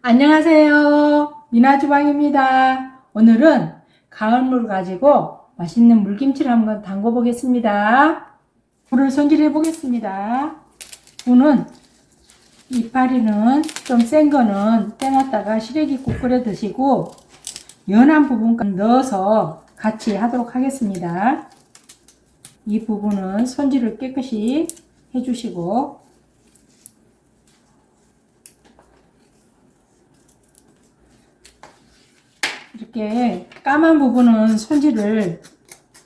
안녕하세요. 미나주방입니다. 오늘은 가을물 가지고 맛있는 물김치를 한번 담궈 보겠습니다. 물을 손질해 보겠습니다. 무는 이파리는 좀 센 거는 떼놨다가 시래기국 끓여 드시고 연한 부분까지 넣어서 같이 하도록 하겠습니다. 이 부분은 손질을 깨끗이 해주시고 이렇게 까만 부분은 손질을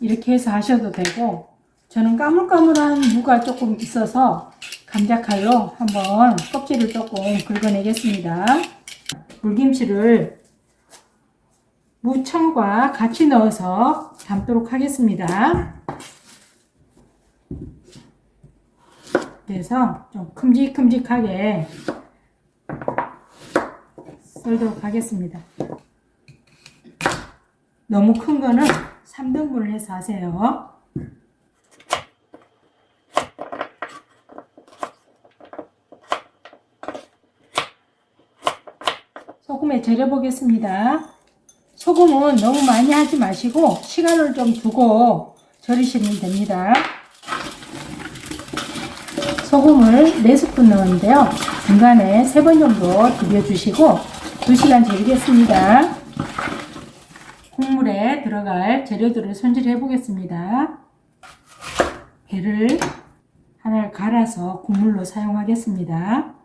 이렇게 해서 하셔도 되고, 저는 까물까물한 무가 조금 있어서 감자칼로 한번 껍질을 조금 긁어내겠습니다. 물김치를 무청과 같이 넣어서 담도록 하겠습니다. 그래서 좀 큼직큼직하게 썰도록 하겠습니다. 너무 큰 거는 3등분을 해서 하세요. 소금에 절여 보겠습니다. 소금은 너무 많이 하지 마시고 시간을 좀 두고 절이시면 됩니다. 소금을 4스푼 넣었는데요. 중간에 3번 정도 비벼주시고 2시간 절이겠습니다. 국물에 들어갈 재료들을 손질해 보겠습니다. 배를 하나를 갈아서 국물로 사용하겠습니다.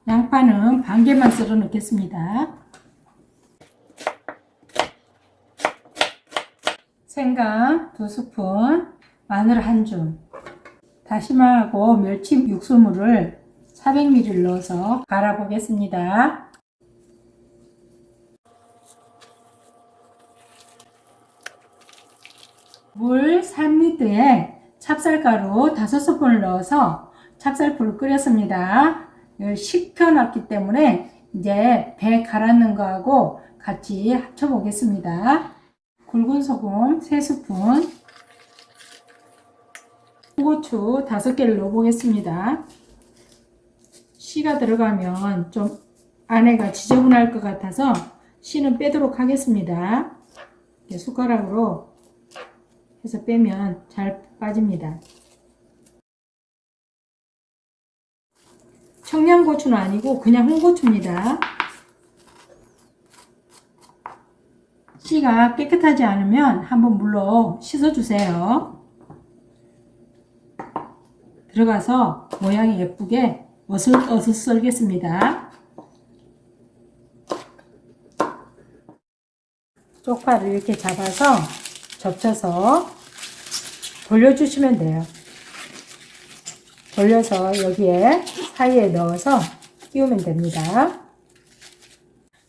양파는 반 개만 썰어 넣겠습니다. 생강 2스푼, 마늘 1줌, 다시마하고 멸치 육수물을 400ml 넣어서 갈아 보겠습니다. 물 3리터에 찹쌀가루 5스푼을 넣어서 찹쌀풀을 끓였습니다. 식혀놨기 때문에 이제 배 갈았는 거하고 같이 합쳐 보겠습니다. 굵은 소금 3스푼, 홍고추 5개를 넣어 보겠습니다. 씨가 들어가면 좀 안에가 지저분할 것 같아서 씨는 빼도록 하겠습니다. 이렇게 숟가락으로 해서 빼면 잘 빠집니다. 청양고추는 아니고 그냥 홍고추입니다. 씨가 깨끗하지 않으면 한번 물로 씻어주세요. 들어가서 모양이 예쁘게 어슷어슷 썰겠습니다. 쪽파를 이렇게 잡아서 접쳐서 돌려주시면 돼요. 돌려서 여기에 사이에 넣어서 끼우면 됩니다.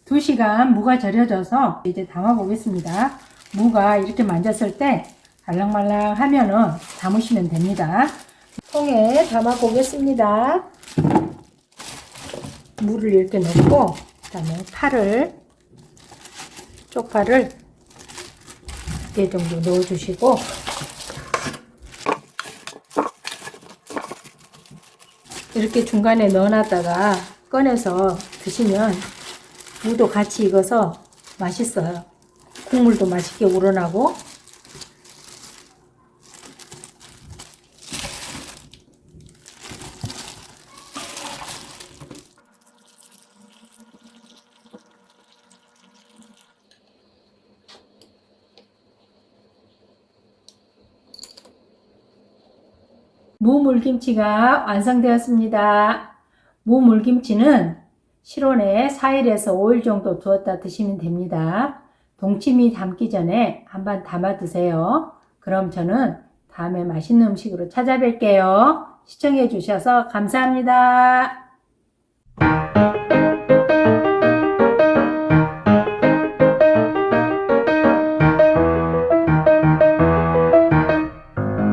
2시간 무가 절여져서 이제 담아 보겠습니다. 무가 이렇게 만졌을 때 말랑말랑 하면은 담으시면 됩니다. 통에 담아 보겠습니다. 물을 이렇게 넣고 그다음에 쪽파를 2개 정도 넣어 주시고 이렇게 중간에 넣어놨다가 꺼내서 드시면 무도 같이 익어서 맛있어요. 국물도 맛있게 우러나고. 무물김치가 완성되었습니다. 무물김치는 실온에 4일에서 5일 정도 두었다 드시면 됩니다. 동치미 담기 전에 한번 담아 드세요. 그럼 저는 다음에 맛있는 음식으로 찾아뵐게요. 시청해 주셔서 감사합니다.